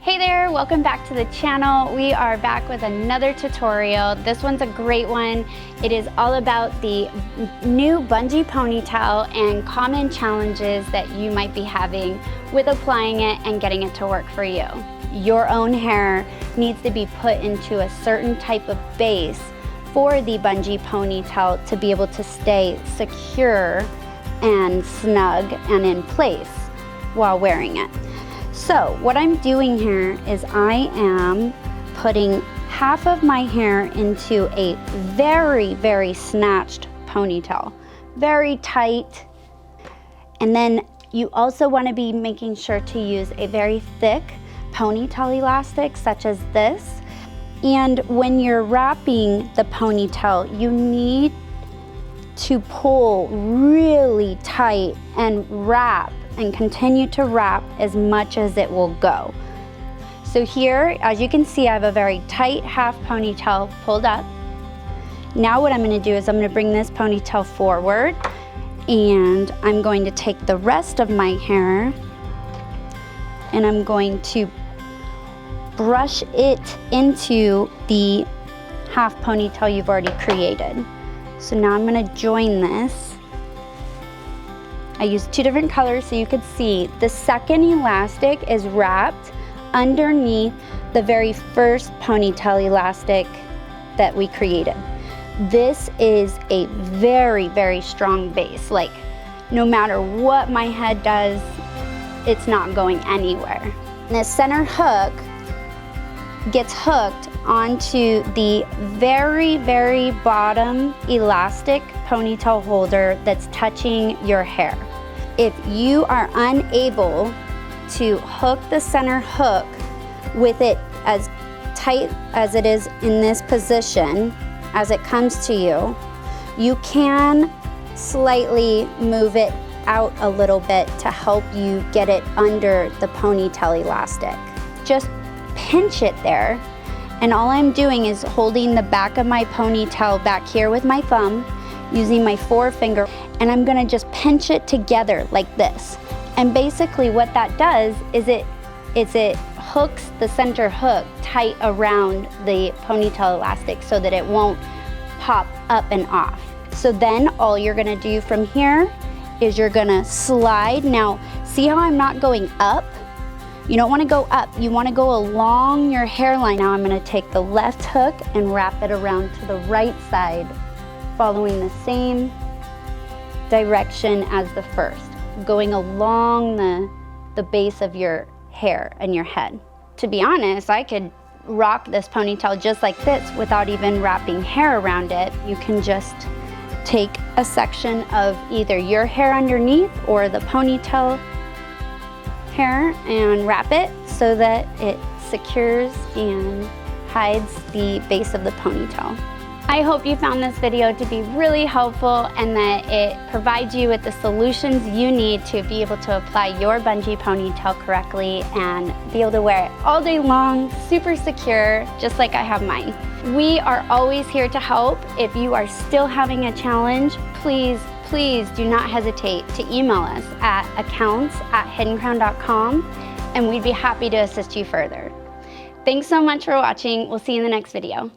Hey there, welcome back to the channel. We are back with another tutorial. This one's a great one. It is all about the new bungee ponytail and common challenges that you might be having with applying it and getting it to work for you. Your own hair needs to be put into a certain type of base for the bungee ponytail to be able to stay secure and snug and in place while wearing it. So what I'm doing here is I am putting half of my hair into a very, very snatched ponytail, very tight. And then you also want to be making sure to use a very thick ponytail elastic such as this. And when you're wrapping the ponytail, you need to pull really tight and wrap and continue to wrap as much as it will go. So here, as you can see, I have a very tight half ponytail pulled up. Now what I'm going to do is I'm going to bring this ponytail forward and I'm going to take the rest of my hair and I'm going to brush it into the half ponytail you've already created. So now I'm going to join this. I used two different colors so you could see. The second elastic is wrapped underneath the very first ponytail elastic that we created. This is a very, very strong base. Like, no matter what my head does, it's not going anywhere. And the center hook gets hooked onto the very, very bottom elastic ponytail holder that's touching your hair. If you are unable to hook the center hook with it as tight as it is in this position as it comes to you, you can slightly move it out a little bit to help you get it under the ponytail elastic. Just pinch it there, and all I'm doing is holding the back of my ponytail back here with my thumb, using my forefinger, and I'm gonna just pinch it together like this. And basically what that does is it hooks the center hook tight around the ponytail elastic so that it won't pop up and off. So then all you're gonna do from here is you're gonna slide. Now, see how I'm not going up? You don't wanna go up, you wanna go along your hairline. Now I'm gonna take the left hook and wrap it around to the right side, following the same direction as the first, going along the base of your hair and your head. To be honest, I could rock this ponytail just like this without even wrapping hair around it. You can just take a section of either your hair underneath or the ponytail hair and wrap it so that it secures and hides the base of the ponytail. I hope you found this video to be really helpful and that it provides you with the solutions you need to be able to apply your bungee ponytail correctly and be able to wear it all day long, super secure, just like I have mine. We are always here to help. If you are still having a challenge, please do not hesitate to email us at accounts@hiddencrown.com and we'd be happy to assist you further. Thanks so much for watching. We'll see you in the next video.